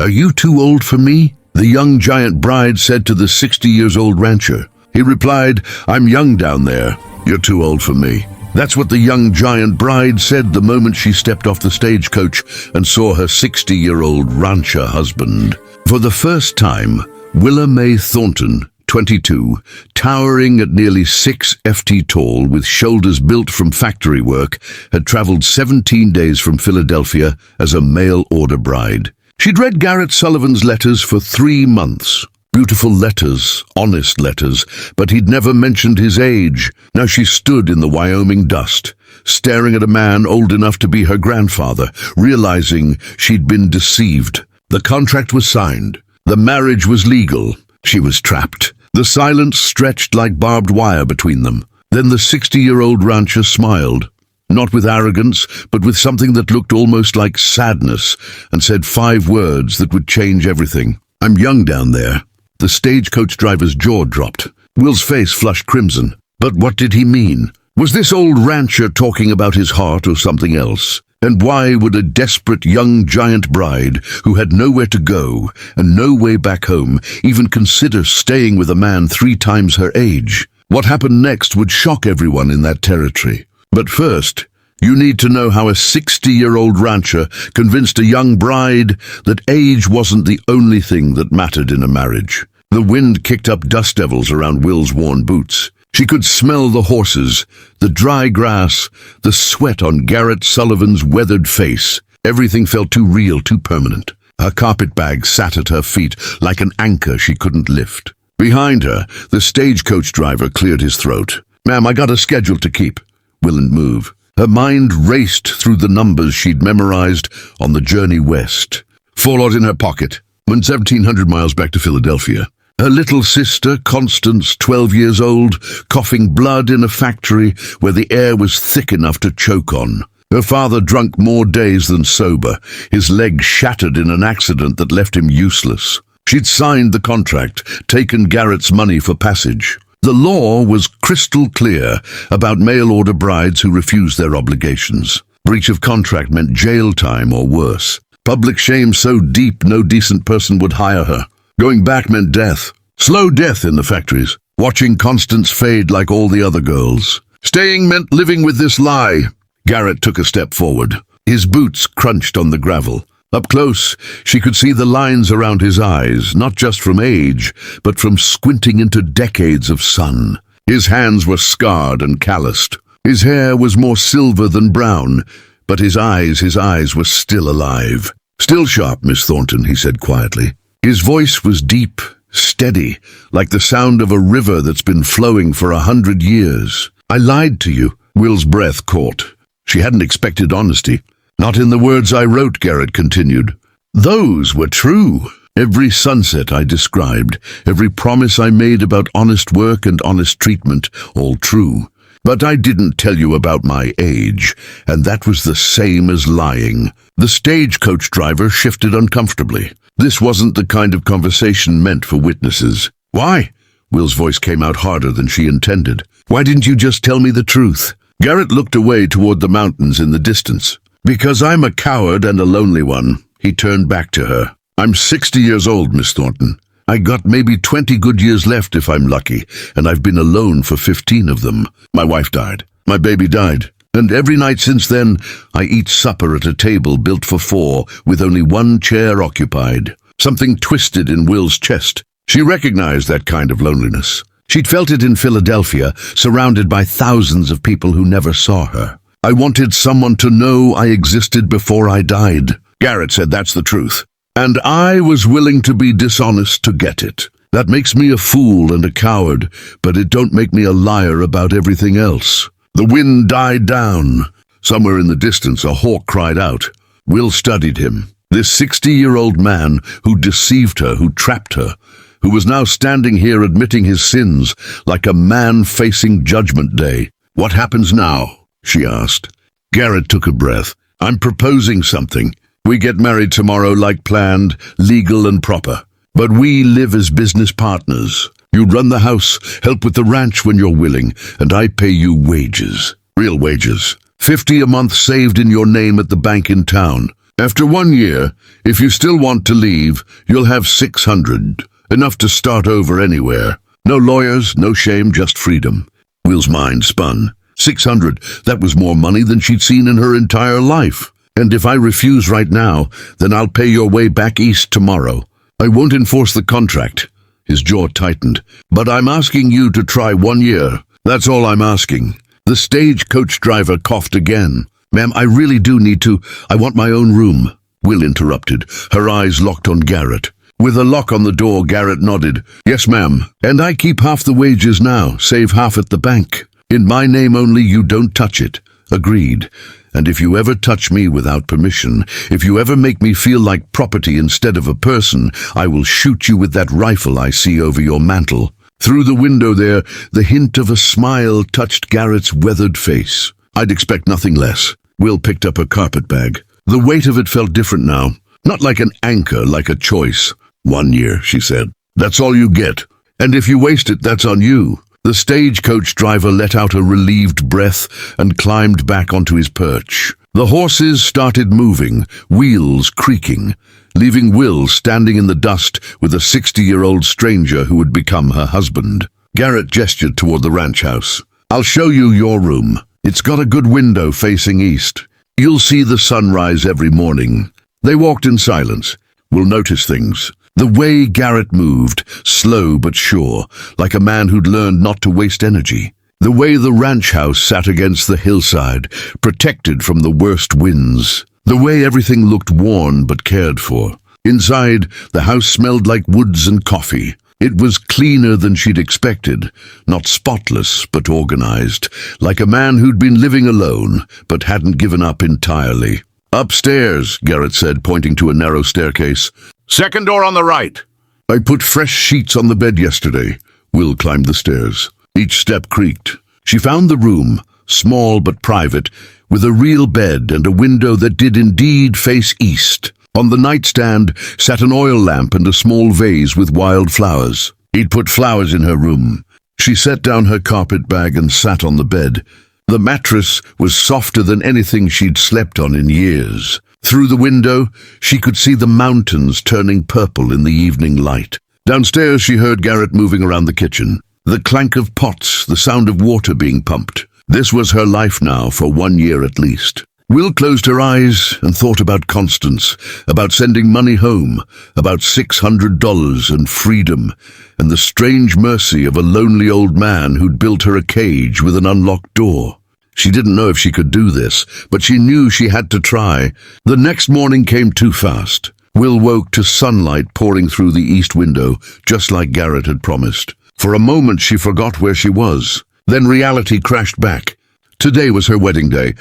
"Are you too old for me?" the young giant bride said to the 60-year-old rancher. He replied, "I'm young down there. You're too old for me." That's what the young giant bride said the moment she stepped off the stagecoach and saw her 60-year-old rancher husband. For the first time, Willa Mae Thornton, 22, towering at nearly 6 ft tall with shoulders built from factory work, had traveled 17 days from Philadelphia as a mail-order bride. She'd read Garrett Sullivan's letters for 3 months. Beautiful letters, honest letters, but he'd never mentioned his age. Now she stood in the Wyoming dust, staring at a man old enough to be her grandfather, realizing she'd been deceived. The contract was signed. The marriage was legal. She was trapped. The silence stretched like barbed wire between them. Then the 60-year-old rancher smiled, not with arrogance, but with something that looked almost like sadness, and said 5 words that would change everything. "I'm young down there." The stagecoach driver's jaw dropped. Will's face flushed crimson. But what did he mean? Was this old rancher talking about his heart or something else? And why would a desperate young giant bride, who had nowhere to go and no way back home, even consider staying with a man 3 times her age? What happened next would shock everyone in that territory. But first, you need to know how a 60-year-old rancher convinced a young bride that age wasn't the only thing that mattered in a marriage. The wind kicked up dust devils around Will's worn boots. She could smell the horses, the dry grass, the sweat on Garrett Sullivan's weathered face. Everything felt too real, too permanent. Her carpetbag sat at her feet like an anchor she couldn't lift. Behind her, the stagecoach driver cleared his throat. "Ma'am, I got a schedule to keep." Will'n't move. Her mind raced through the numbers she'd memorized on the journey west. Fallout in her pocket. 1,700 miles back to Philadelphia. Her little sister, Constance, 12 years old, coughing blood in a factory where the air was thick enough to choke on. Her father drunk more days than sober, his leg shattered in an accident that left him useless. She'd signed the contract, taken Garrett's money for passage. The law was crystal clear about mail-order brides who refused their obligations. Breach of contract meant jail time or worse. Public shame so deep no decent person would hire her. Going back meant death. Slow death in the factories. Watching Constance fade like all the other girls. Staying meant living with this lie. Garrett took a step forward. His boots crunched on the gravel. Up close, she could see the lines around his eyes, not just from age, but from squinting into decades of sun. His hands were scarred and calloused. His hair was more silver than brown, but his eyes were still alive. "Still sharp, Miss Thornton," he said quietly. His voice was deep, steady, like the sound of a river that's been flowing for 100 years. "I lied to you." Will's breath caught. She hadn't expected honesty. "Not in the words I wrote," Garrett continued. "Those were true. Every sunset I described, every promise I made about honest work and honest treatment, all true. But I didn't tell you about my age, and that was the same as lying." The stagecoach driver shifted uncomfortably. This wasn't the kind of conversation meant for witnesses. "Why?" Will's voice came out harder than she intended. "Why didn't you just tell me the truth?" Garrett looked away toward the mountains in the distance. "Because I'm a coward and a lonely one." He turned back to her. "I'm 60 years old, Miss Thornton. I got maybe 20 good years left if I'm lucky, and I've been alone for 15 of them. My wife died. My baby died. And every night since then, I eat supper at a table built for 4 with only 1 chair occupied." Something twisted in Will's chest. She recognized that kind of loneliness. She'd felt it in Philadelphia, surrounded by thousands of people who never saw her. "I wanted someone to know I existed before I died." Garrett said, "That's the truth. And I was willing to be dishonest to get it. That makes me a fool and a coward, but it don't make me a liar about everything else." The wind died down. Somewhere in the distance, a hawk cried out. Will studied him. This 60-year-old man who deceived her, who trapped her, who was now standing here admitting his sins like a man facing Judgment Day. "What happens now?" she asked. Garrett took a breath. "I'm proposing something. We get married tomorrow like planned, legal and proper. But we live as business partners. You run the house, help with the ranch when you're willing, and I pay you wages. Real wages. $50 a month saved in your name at the bank in town. After 1 year, if you still want to leave, you'll have 600, enough to start over anywhere. No lawyers, no shame, just freedom. Will's mind spun. 600, that was more money than she'd seen in her entire life. And if I refuse right now, then I'll pay your way back east tomorrow. I won't enforce the contract. His jaw tightened. But I'm asking you to try 1 year. That's all I'm asking. The stagecoach driver coughed again. Ma'am, I really do need to. I want my own room. Will interrupted, her eyes locked on Garrett. With a lock on the door, Garrett nodded. Yes, ma'am. And I keep half the wages now, save half at the bank. In my name only, you don't touch it. Agreed. And if you ever touch me without permission, if you ever make me feel like property instead of a person, I will shoot you with that rifle I see over your mantel. Through the window there, the hint of a smile touched Garrett's weathered face. I'd expect nothing less. Will picked up her carpet bag. The weight of it felt different now. Not like an anchor, like a choice. 1 year, she said. That's all you get. And if you waste it, that's on you. The stagecoach driver let out a relieved breath and climbed back onto his perch. The horses started moving, wheels creaking, leaving Will standing in the dust with a 60-year-old stranger who would become her husband. Garrett gestured toward the ranch house. I'll show you your room. It's got a good window facing east. You'll see the sunrise every morning. They walked in silence. Will notice things. The way Garrett moved, slow but sure, like a man who'd learned not to waste energy. The way the ranch house sat against the hillside, protected from the worst winds. The way everything looked worn but cared for. Inside, the house smelled like woods and coffee. It was cleaner than she'd expected, not spotless but organized, like a man who'd been living alone but hadn't given up entirely. Upstairs, Garrett said, pointing to a narrow staircase. Second door on the right. I put fresh sheets on the bed yesterday. Will climbed the stairs. Each step creaked. She found the room, small but private, with a real bed and a window that did indeed face east. On the nightstand sat an oil lamp and a small vase with wild flowers. He'd put flowers in her room. She set down her carpet bag and sat on the bed. The mattress was softer than anything she'd slept on in years. Through the window, she could see the mountains turning purple in the evening light. Downstairs, she heard Garrett moving around the kitchen. The clank of pots, the sound of water being pumped. This was her life now for 1 year at least. Will closed her eyes and thought about Constance, about sending money home, about $600 and freedom, and the strange mercy of a lonely old man who'd built her a cage with an unlocked door. She didn't know if she could do this, but she knew she had to try. The next morning came too fast. Will woke to sunlight pouring through the east window, just like Garrett had promised. For a moment she forgot where she was. Then reality crashed back. Today was her wedding day.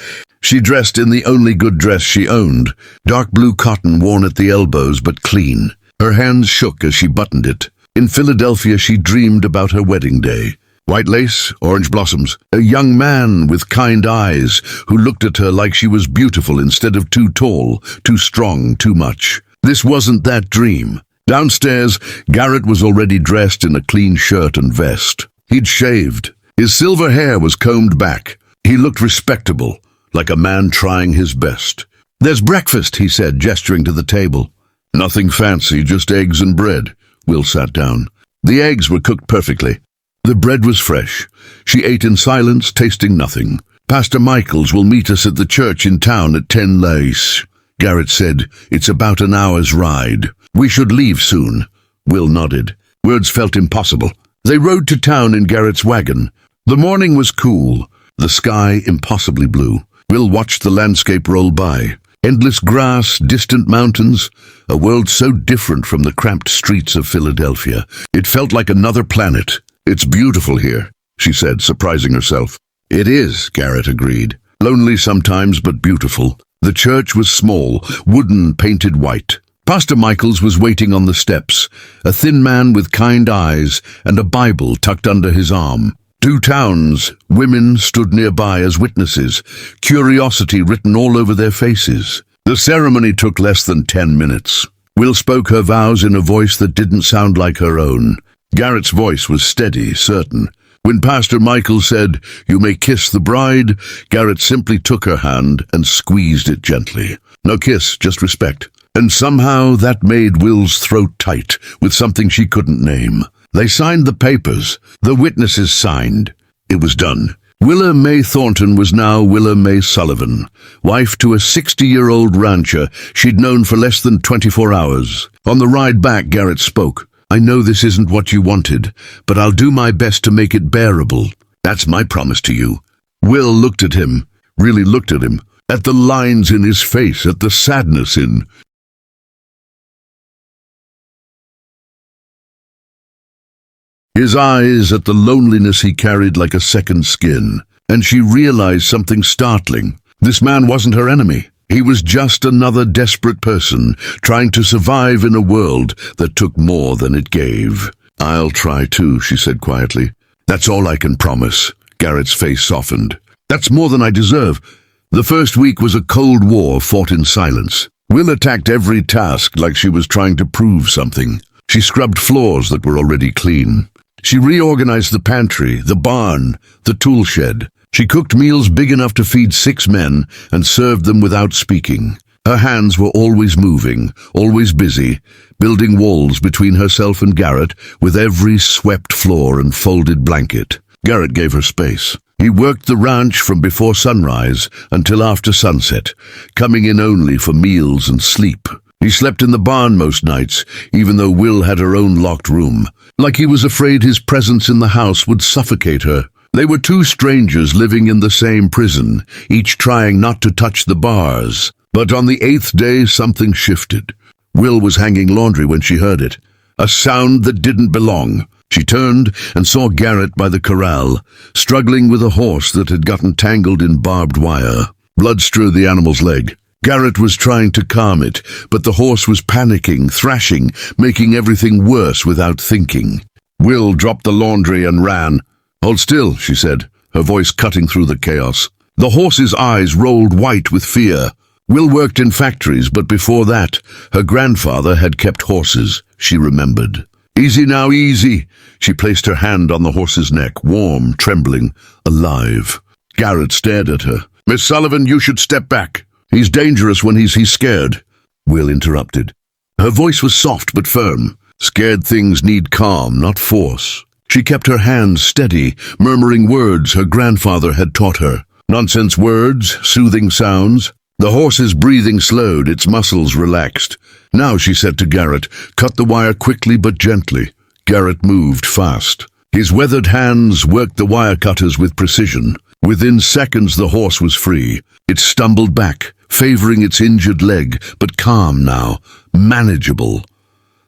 She dressed in the only good dress she owned, dark blue cotton worn at the elbows but clean. Her hands shook as she buttoned it. In Philadelphia she dreamed about her wedding day. White lace, orange blossoms, a young man with kind eyes who looked at her like she was beautiful instead of too tall, too strong, too much. This wasn't that dream. Downstairs, Garrett was already dressed in a clean shirt and vest. He'd shaved. His silver hair was combed back. He looked respectable, like a man trying his best. There's breakfast, he said, gesturing to the table. Nothing fancy, just eggs and bread. Will sat down. The eggs were cooked perfectly. The bread was fresh. She ate in silence, tasting nothing. Pastor Michaels will meet us at the church in town at 10 lace. Garrett said, it's about an hour's ride. We should leave soon. Will nodded. Words felt impossible. They rode to town in Garrett's wagon. The morning was cool, the sky impossibly blue. Will watched the landscape roll by. Endless grass, distant mountains, a world so different from the cramped streets of Philadelphia. It felt like another planet. It's beautiful here, she said, surprising herself. It is, Garrett agreed. Lonely sometimes, but beautiful. The church was small, wooden, painted white. Pastor Michaels was waiting on the steps, a thin man with kind eyes and a Bible tucked under his arm. 2 towns, women stood nearby as witnesses, curiosity written all over their faces. The ceremony took less than 10 minutes. Will spoke her vows in a voice that didn't sound like her own. Garrett's voice was steady, certain. When Pastor Michael said, "You may kiss the bride," Garrett simply took her hand and squeezed it gently. No kiss, just respect. And somehow that made Will's throat tight with something she couldn't name. They signed the papers. The witnesses signed. It was done. Willa Mae Thornton was now Willa Mae Sullivan, wife to a 60-year-old rancher she'd known for less than 24 hours. On the ride back, Garrett spoke. I know this isn't what you wanted, but I'll do my best to make it bearable. That's my promise to you. Will looked at him, really looked at him, at the lines in his face, at the sadness in his eyes, at the loneliness he carried like a second skin. And she realized something startling. This man wasn't her enemy. He was just another desperate person trying to survive in a world that took more than it gave. I'll try too, she said quietly. That's all I can promise. Garrett's face softened. That's more than I deserve. The first week was a cold war fought in silence. Will attacked every task like she was trying to prove something. She scrubbed floors that were already clean. She reorganized the pantry, the barn, the tool shed. She cooked meals big enough to feed 6 men and served them without speaking. Her hands were always moving, always busy, building walls between herself and Garrett with every swept floor and folded blanket. Garrett gave her space. He worked the ranch from before sunrise until after sunset, coming in only for meals and sleep. He slept in the barn most nights, even though Will had her own locked room, like he was afraid his presence in the house would suffocate her. They were 2 strangers living in the same prison, each trying not to touch the bars. But on the 8th day, something shifted. Will was hanging laundry when she heard it, a sound that didn't belong. She turned and saw Garrett by the corral, struggling with a horse that had gotten tangled in barbed wire. Blood strewed the animal's leg. Garrett was trying to calm it, but the horse was panicking, thrashing, making everything worse without thinking. Will dropped the laundry and ran. Hold still, she said, her voice cutting through the chaos. The horse's eyes rolled white with fear. Will worked in factories, but before that, her grandfather had kept horses, she remembered. Easy now, easy. She placed her hand on the horse's neck, warm, trembling, alive. Garrett stared at her. Miss Sullivan, you should step back. He's dangerous when he's scared. Will interrupted. Her voice was soft but firm. Scared things need calm, not force. She kept her hands steady, murmuring words her grandfather had taught her. Nonsense words, soothing sounds. The horse's breathing slowed, its muscles relaxed. Now, she said to Garrett, cut the wire quickly but gently. Garrett moved fast. His weathered hands worked the wire cutters with precision. Within seconds, the horse was free. It stumbled back, favoring its injured leg, but calm now, manageable.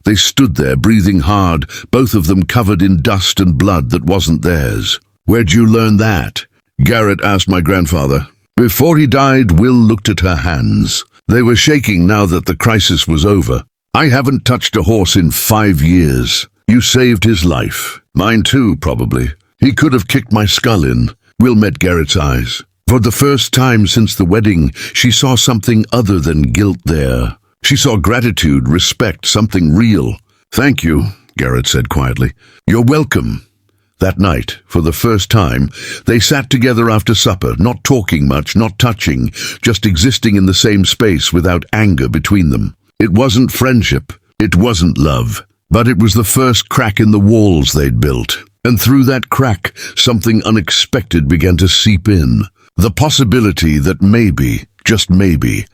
They stood there, breathing hard, both of them covered in dust and blood that wasn't theirs. Where'd you learn that? Garrett asked my grandfather. Before he died, Will looked at her hands. They were shaking now that the crisis was over. I haven't touched a horse in 5 years. You saved his life. Mine too, probably. He could have kicked my skull in. Will met Garrett's eyes. For the first time since the wedding, she saw something other than guilt there. She saw gratitude, respect, something real. Thank you, Garrett said quietly. You're welcome. That night, for the first time, they sat together after supper, not talking much, not touching, just existing in the same space without anger between them. It wasn't friendship, it wasn't love, but it was the first crack in the walls they'd built. And through that crack, something unexpected began to seep in. The possibility that maybe, just maybe,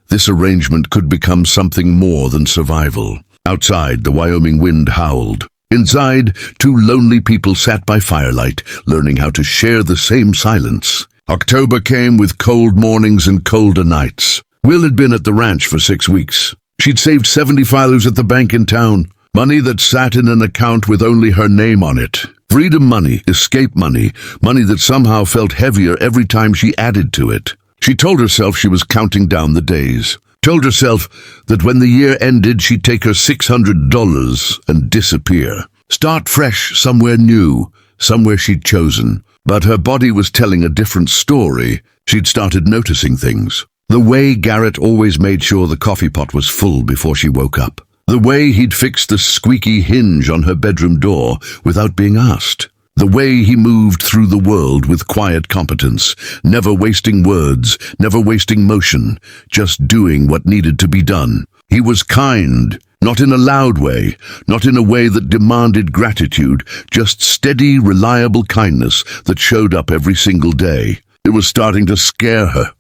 this arrangement could become something more than survival. Outside, the Wyoming wind howled. Inside, 2 lonely people sat by firelight, learning how to share the same silence. October came with cold mornings and colder nights. Will had been at the ranch for 6 weeks. She'd saved $75 at the bank in town, money that sat in an account with only her name on it. Freedom money, escape money, money that somehow felt heavier every time she added to it. She told herself she was counting down the days. Told herself that when the year ended, she'd take her $600 and disappear. Start fresh somewhere new, somewhere she'd chosen. But her body was telling a different story. She'd started noticing things. The way Garrett always made sure the coffee pot was full before she woke up. The way he'd fixed the squeaky hinge on her bedroom door without being asked. The way he moved through the world with quiet competence, never wasting words, never wasting motion, just doing what needed to be done. He was kind, not in a loud way, not in a way that demanded gratitude, just steady, reliable kindness that showed up every single day. It was starting to scare her.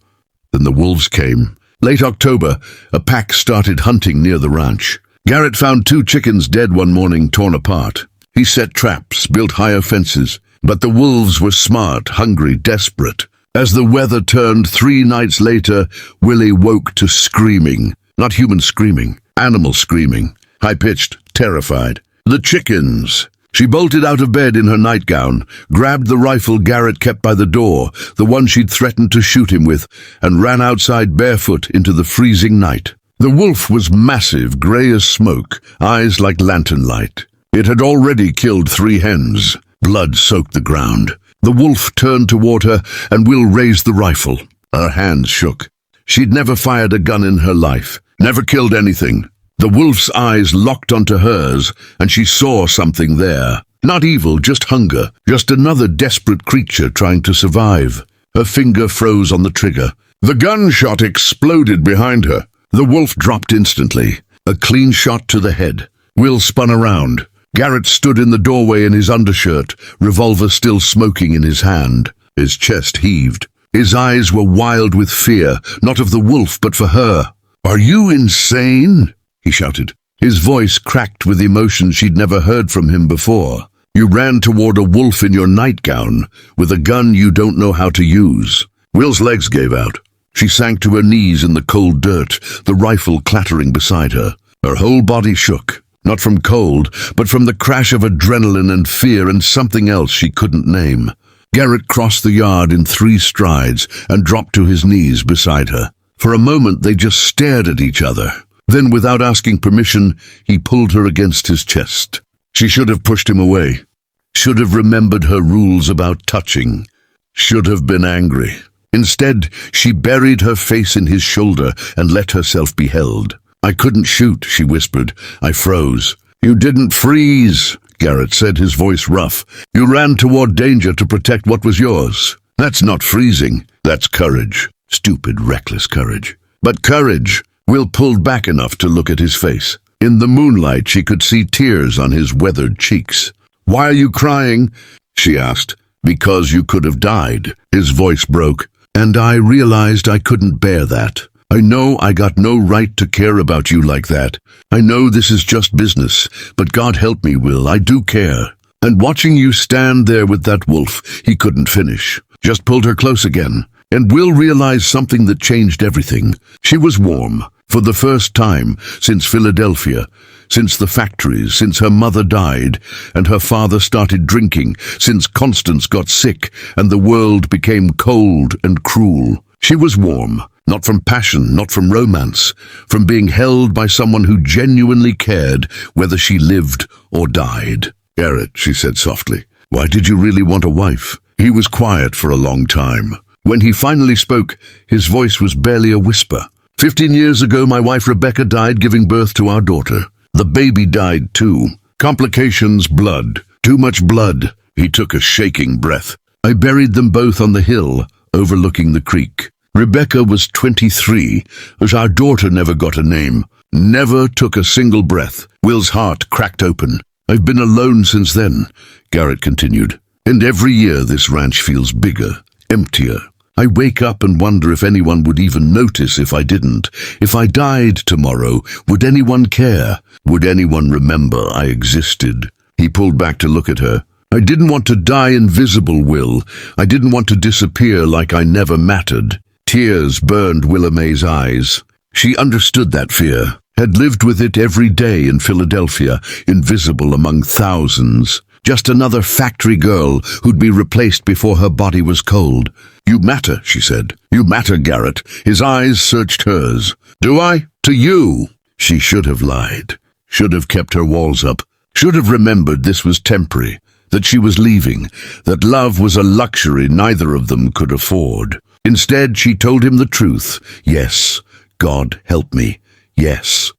Then the wolves came. Late October, a pack started hunting near the ranch. Garrett found 2 chickens dead one morning, torn apart. He set traps, built higher fences, but the wolves were smart, hungry, desperate. As the weather turned 3 nights later, Willie woke to screaming. Not human screaming, animal screaming, high-pitched, terrified. The chickens! She bolted out of bed in her nightgown, grabbed the rifle Garrett kept by the door, the one she'd threatened to shoot him with, and ran outside barefoot into the freezing night. The wolf was massive, grey as smoke, eyes like lantern light. It had already killed 3 hens. Blood soaked the ground. The wolf turned toward her, and Will raised the rifle. Her hands shook. She'd never fired a gun in her life, never killed anything. The wolf's eyes locked onto hers, and she saw something there. Not evil, just hunger, just another desperate creature trying to survive. Her finger froze on the trigger. The gunshot exploded behind her. The wolf dropped instantly, a clean shot to the head. Will spun around. Garrett stood in the doorway in his undershirt, revolver still smoking in his hand. His chest heaved. His eyes were wild with fear, not of the wolf, but for her. "Are you insane?" he shouted. His voice cracked with emotion she'd never heard from him before. "You ran toward a wolf in your nightgown, with a gun you don't know how to use." Will's legs gave out. She sank to her knees in the cold dirt, the rifle clattering beside her. Her whole body shook, not from cold, but from the crash of adrenaline and fear and something else she couldn't name. Garrett crossed the yard in 3 strides and dropped to his knees beside her. For a moment they just stared at each other. Then, without asking permission, he pulled her against his chest. She should have pushed him away. Should have remembered her rules about touching. Should have been angry. Instead, she buried her face in his shoulder and let herself be held. "I couldn't shoot," she whispered. "I froze." "You didn't freeze," Garrett said, his voice rough. "You ran toward danger to protect what was yours. That's not freezing. That's courage. Stupid, reckless courage. But courage." Will pulled back enough to look at his face. In the moonlight, she could see tears on his weathered cheeks. "Why are you crying?" she asked. "Because you could have died." His voice broke. "And I realized I couldn't bear that. I know I got no right to care about you like that. I know this is just business, but God help me, Will, I do care." And watching you stand there with that wolf, he couldn't finish. Just pulled her close again. And Will realized something that changed everything. She was warm. For the first time since Philadelphia, since the factories, since her mother died and her father started drinking, since Constance got sick and the world became cold and cruel. She was warm, not from passion, not from romance, from being held by someone who genuinely cared whether she lived or died. "Garrett," she said softly, "why did you really want a wife?" He was quiet for a long time. When he finally spoke, his voice was barely a whisper. 15 years ago, my wife Rebecca died giving birth to our daughter. The baby died too. Complications, blood. Too much blood. He took a shaking breath. I buried them both on the hill, overlooking the creek. Rebecca was 23, as our daughter never got a name. Never took a single breath. Will's heart cracked open. I've been alone since then, Garrett continued. And every year this ranch feels bigger, emptier. I wake up and wonder if anyone would even notice if I didn't. If I died tomorrow, would anyone care? Would anyone remember I existed? He pulled back to look at her. I didn't want to die invisible, Will. I didn't want to disappear like I never mattered. Tears burned Willa May's eyes. She understood that fear, had lived with it every day in Philadelphia, invisible among thousands. Just another factory girl who'd be replaced before her body was cold. You matter, she said. You matter, Garrett. His eyes searched hers. Do I? To you? She should have lied. Should have kept her walls up. Should have remembered this was temporary, that she was leaving, that love was a luxury neither of them could afford. Instead, she told him the truth. Yes, God help me. Yes.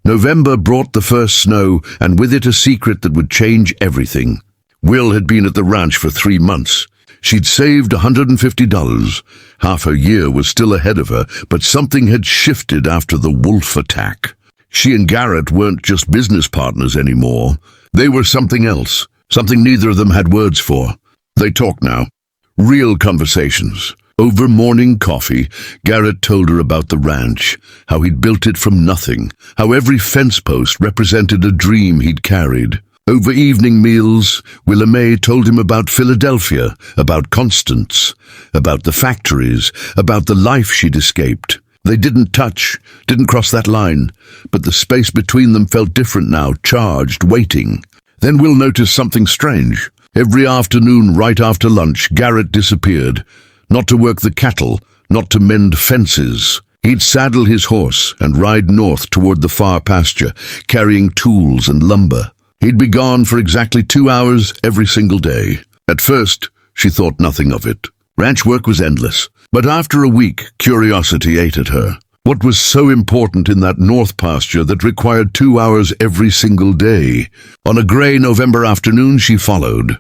November brought the first snow, and with it a secret that would change everything. Will had been at the ranch for 3 months. She'd saved $150. Half her year was still ahead of her, but something had shifted after the wolf attack. She and Garrett weren't just business partners anymore. They were something else, something neither of them had words for. They talked now. Real conversations. Over morning coffee, Garrett told her about the ranch, how he'd built it from nothing, how every fence post represented a dream he'd carried. Over evening meals, Willa May told him about Philadelphia, about Constance, about the factories, about the life she'd escaped. They didn't touch, didn't cross that line, but the space between them felt different now, charged, waiting. Then Will noticed something strange. Every afternoon, right after lunch, Garrett disappeared. Not to work the cattle, not to mend fences. He'd saddle his horse and ride north toward the far pasture, carrying tools and lumber. He'd be gone for exactly 2 hours every single day. At first, she thought nothing of it. Ranch work was endless. But after a week, curiosity ate at her. What was so important in that north pasture that required 2 hours every single day? On a grey November afternoon, she followed.